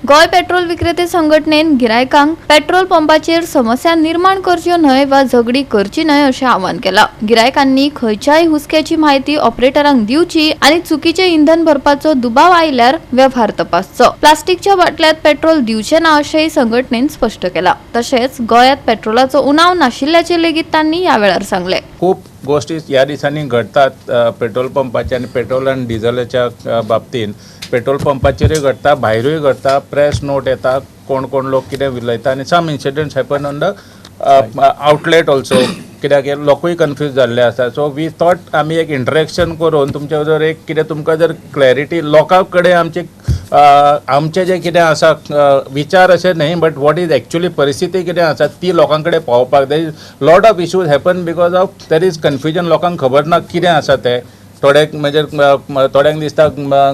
गोय पेट्रोल विक्रेते संघटनेन गिरायकांक पेट्रोल पंपाचेर समस्या निर्माण करच्यो न्हय वा झगडी करची न्हय अशें आवाहन केलां। गिरायकांनी खंयच्याय हुस्क्याची म्हायती ऑपरेटरांक दिवची आनी चुकीचे इंधन भरपाचो दुबाव आयल्यार व्यवहार तपासचो। प्लास्टिकच्या बाटल्यांत पेट्रोल दिवचे ना अशेंय संघटनेन स्पश्ट केलां। तशेंच गोंयांत पेट्रोलाचो उणाव नाशिल्ल्याचें लेगीत तांणी ह्या वेळार सांगलें। खूप गोष्टी ह्या दिसांनी घडतात पेट्रोल पंपाच्या आणि पेट्रोल आणि डिझेलाच्या बाबतींत। पेट्रोल पंपाचेरूय घडटा, भायरूय घडटा, प्रेस नोट येता, कोण कोण लोक कितें उलयता आनी some incidents happen on the outlet also, कित्याक लोकूय कन्फ्यूज जाल्ले आसा। सो वी थॉट आमी एक इंटरेक्शन करून तुमच्या जर एक कितें तुमकां जर क्लॅरिटी लोकां कडेन आमचे जे कितें आसा विचार अशें न्हय, बट वॉट इज एक्चुअली परिस्थिती कितें आसा ती लोकां कडेन पावोवपाक। There is lot of issues happen because of there is confusion. लोकांक खबर ना कितें आसा तें। थोड्याक म्हणजे थोड्यांक दिसता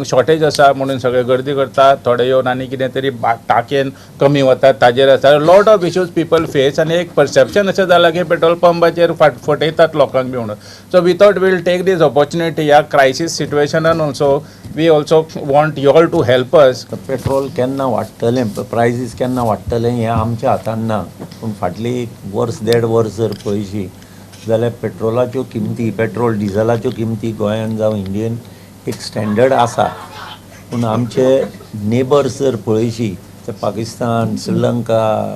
शॉर्टेज आसा म्हणून सगळे गर्दी करतात, थोडे येवन आनी कितें तरी टाकयेन कमी वतात ताजेर आसा। Lot of issues people face आनी एक परसेप्शन अशें जालां की पेट्रोल पंपाचेर फटयतात लोकांक बी म्हणून। So we thought we'll take this opportunity ह्या क्रायसीस सिट्युएशनान also we also want you all to help us. Petrol केन्ना वाडटलें, प्रायसीस केन्ना वाडटलें हें आमच्या हातान ना, पूण फाटली वर्स देड वर्स जर पळयशी जाल्यार पेट्रोलाच्यो किमती, पेट्रोल डिझेलाच्यो किमती गोंयांत जावं इंडियेन एक स्टँडर्ड आसा। पूण आमचे नेबर्स जर पळयशी तर पाकिस्तान, श्रीलंका,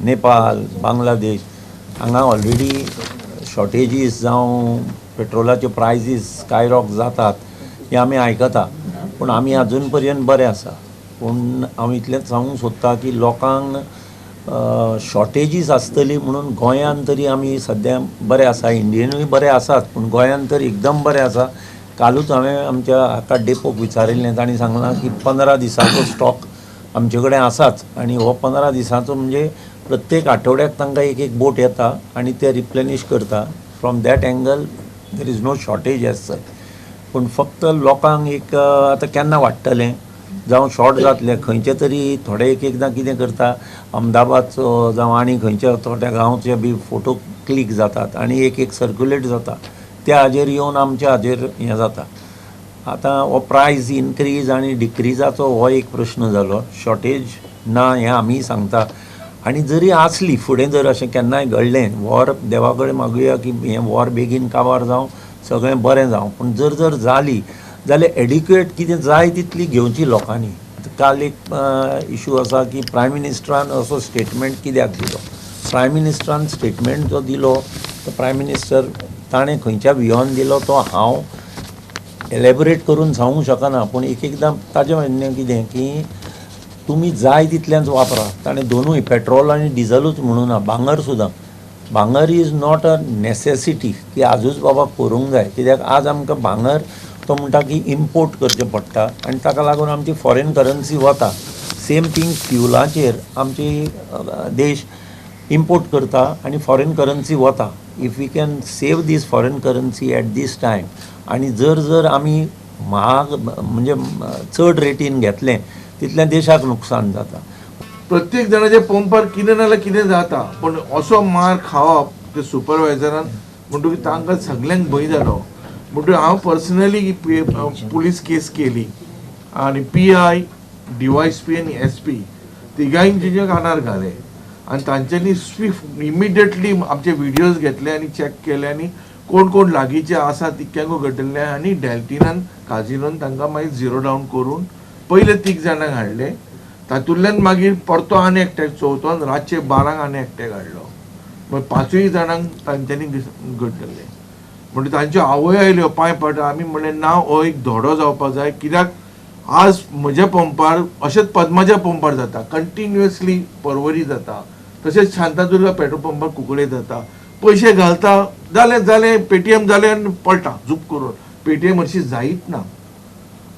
नेपाळ, बांगलादेश हांगा ऑलरेडी शॉर्टेजीस जावं पेट्रोलाच्यो प्रायसीस स्कायरॉक जातात हें आमी आयकता, पूण आमी अजून पर्यंत बरे आसा। पूण हांव इतलेंच सांगूंक सोदतां की लोकांक शॉर्टेजीस आसतली म्हणून गोंयांत तरी आमी सद्या बरे आसा, इंडियेनूय बरे आसात, पूण गोंयांत तर एकदम बरे आसा। कालूच हांवें आमच्या हाका डेपोक विचारिल्लें, तांणी सांगलां की 15 दिसांचो स्टॉक आमचे कडेन आसाच आनी हो 15 दिसांचो म्हणजे प्रत्येक आठवड्याक तांकां एक एक बोट येता आनी ते रिप्लेनिश करता। From that angle there is no shortage as such. पूण फक्त लोकांक एक आतां केन्ना वाडटलें जावं शॉर्ट जातलें खंयचे तरी थोडे एकदां कितें करता, अहमदाबादचो जावं आनी खंयच्या थोड्या गांवचे बी फोटो क्लिक जातात आनी एक सर्क्युलेट जाता, त्या हाजेर येवन आमच्या हाजेर हें जाता। आतां हो प्रायस इनक्रीज आनी डिक्रीजाचो हो एक प्रश्न जालो। शॉर्टेज ना हें आमी सांगता, आनी जरी आसली फुडें जर अशें केन्नाय घडलें, वॉर देवा कडेन मागुया की हें वॉर बेगीन काबार जावं, सगळें बरें जावं, पूण जर जाली जाल्यार एडिक्वेट कितें जाय तितली घेवची लोकांनी। काल एक इशू आसा की प्रायम मिनिस्टरान असो स्टेटमेंट कित्याक दिलो। प्रायम मिनिस्टरान स्टेटमेंट जो दिलो तो प्रायम मिनिस्टर ताणें खंयच्या व्हियोन दिलो तो हांव एलेबोरेट करून सांगूंक शकना, पूण एकदां ताजें म्हणणें कितें की तुमी जाय तितलेंच वापरा। ताणें दोनूय पेट्रोल आनी डिझलूच म्हणून ना, भांगर सुद्दां। भांगर इज नॉट अ नेसेसिटी की आजूच बाबा करूंक जाय, कित्याक आज आमकां भांगर तो म्हणटा की इम्पोर्ट करचें पडटा आनी ताका लागून आमची फॉरेन करन्सी वता। सेम थिंग फ्युलाचेर आमची देश इम्पोर्ट करता आनी फॉरेन करन्सी वता। If we can save this foreign currency at this time आनी जर आमी महाग म्हणजे चड रेटीन घेतलें तितलें देशाक नुकसान जाता। प्रत्येक जणाच्या पंपार कितें नाल्यार कितें जाता, पण असो मार खावप ते सुपरवायझरान म्हणटकीर तांकां सगळ्यांक भंय जालो। म्हणटकीर हांव पर्सनली पुलीस केस केली आनी PI, DYSP आनी SP तिगांयचे कानार घाले आनी तांच्यांनी स्विफ्ट इमिडिएटली आमचे व्हिडियोज घेतले आनी चॅक केले आनी कोण कोण लागींचे आसा तितक्यांक घडले आनी डॅल्टिनान काजिनोन तांकां मागीर झिरो डावन करून पयले 3 जाणांक हाडले। तातूंतल्यान मागीर परतो आनी एकट्याक चवथोन रातचे 12 आनी एकट्याक हाडलो। मागीर 5 जाणांक तांच्यांनी घडले। म्हणजे तांच्यो आवय आयल्यो पांय पडटा। आमी म्हणलें ना, हो एक धोडो जावपाक जाय, कित्याक आज म्हज्या पंपार अशेंच पद्माच्या पंपार जाता, कंटिन्युअसली परवरी जाता, तशेंच शांतादुर्गा पेट्रोल पंपार कुंकळे जाता। पयशे घालता जालें पेटीएम जालें आनी पळटा झूप करून। पेटीएम हरशी जायत ना।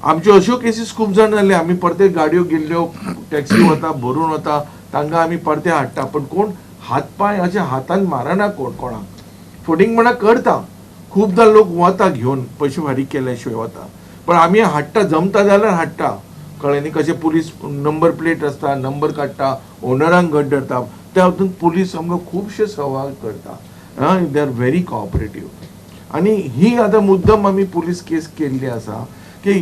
आमच्यो अश्यो केसीस खूब जाण जाल्ले। आमी परते गाडयो गेल्ल्यो, टॅक्सी वता भरून वता, तांकां आमी परते हाडटा, पण कोण हात पांय अशे हातान मारना कोणाक। फटींग म्हणा करता, खूबदां लोक वता घेवन पयशे फारीक केल्या शिवाय वता, पण आमी हाडटा, जमता जाल्यार हाडटा। कळ्ळें न्ही कशें पुलीस नंबर प्लेट आसता, नंबर काडटा, ओनरांक घट धरता, त्या हातूंत पुलीस आमकां खुबशे सहभाग करता। They are very cooperative. आनी ही आतां मुद्दम आमी पुलीस केस केल्ली आसा की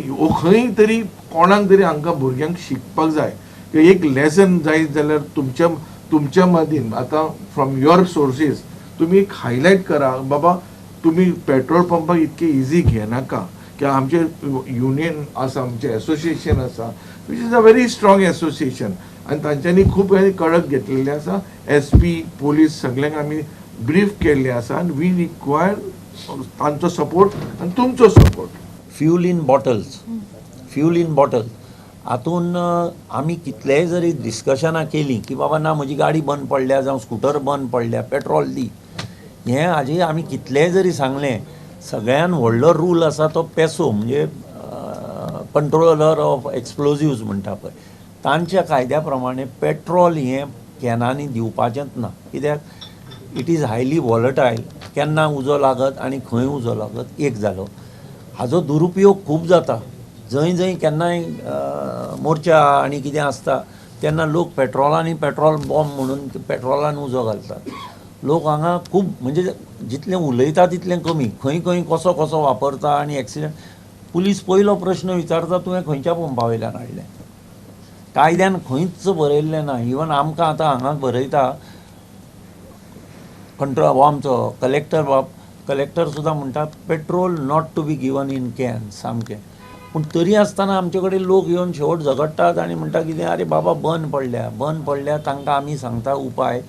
खंय तरी कोणाक तरी हांकां भुरग्यांक शिकपाक जाय एक लेसन जायत जाल्यार तुमच्या मदीन आतां फ्रॉम युअर सोर्सीस तुम्ही एक हायलायट करा बाबा तुम्ही पेट्रोल पंपाक इतके इझी घेनाका की आमचे युनियन आसा आमचे एसोसिएशन आसा which is a very strong association आणि तांच्यांनी खूप कडक घेतलेले आसा SP पोलीस सगळ्यांक आमी ब्रीफ केल्ले आसा आनी वी रिक्वायर तांचो सपोर्ट आनी तुमचो सपोर्ट. फ्यूल इन बॉटल्स हातून आमी कितलेय जरी डिस्कशनां केलीं की बाबा ना म्हजी गाडी बंद पडल्या जावं स्कूटर बंद पडल्या पेट्रोल दी, हें हाजें आमी कितलेंय जरी सांगलें, सगळ्यान व्हडलो रूल आसा तो पेसो म्हणजे कंट्रोलर ऑफ एक्सप्लोजिव्स म्हणटा पळय, तांच्या कायद्या प्रमाणे पेट्रोल हें कॅनांनी दिवपाचेंच ना. कित्याक इट इज हायली वॉलटायल, केन्ना उजो लागत आनी खंय उजो लागत एक जालो. हाजो दुरुपयोग खूब जाता. जंय केन्नाय मोर्चा आनी कितें आसता तेन्ना लोक पेट्रोल बॉम्ब म्हणून पेट्रोलान उजो घालतात. लोक हांगा खूब म्हणजे जितलें उलयता तितलें कमी, खंय कसो वापरता आनी एक्सिडेंट. पुलीस पयलो प्रश्न विचारता तुवें खंयच्या पंपा वयल्यान हाडलें. कायद्यान खंयच बरयल्लें ना. इवन आमकां आतां हांगा बरयता कंट्रोल आमचो कलेक्टर सुद्दां म्हणटा petrol not to be given in can सामकें. पूण तरी आसतना आमचे कडेन लोक येवन शेवट झगडटात आनी म्हणटा कितें आरे बाबा बंद पडल्या तांकां आमी सांगता उपाय,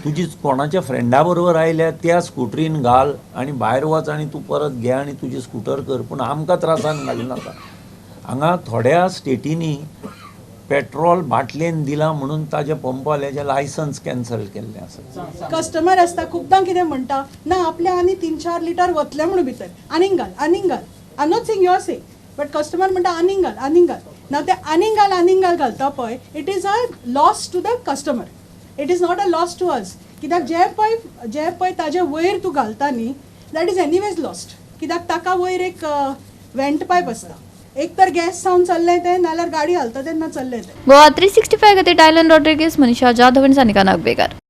तुजी कोणाच्या फ्रेंडा बरोबर आयल्या त्या स्कुटरीन घाल आनी भायर वच आनी तूं परत घे आनी तुजी स्कूटर कर, पूण आमकां त्रासान घालूं नाका. हांगा थोड्या स्टेटींनी पेट्रोल बाटलेन दिलां म्हणून ताजे पंपवाल्याचें लायसन्स कॅन्सल केल्लें आसा. कस्टमर आसता खुबदां कितें म्हणटा ना आपल्या आनी 3-4 लिटर वतले म्हणून भितर आनीक घाल. I am not saying your say but customer म्हणटा आनीक घाल. ना ते आनीक घाल घालता पळय, it is a loss to the customer, it is not a loss to us. कित्याक जे पळय ताजे वयर तूं घालता न्ही दॅट इज एनीवेज लॉस्ट. कित्याक ताका वयर एक वेंट पायप आसता, एक तर गॅस जावन चल्लें तें नाल्यार गाडी घालता तेन्ना चल्लें तें. गोवा 365 खातीर टायलन रॉड्रिगीस, मनीषा जाधव आनी सानिका नागवेकर.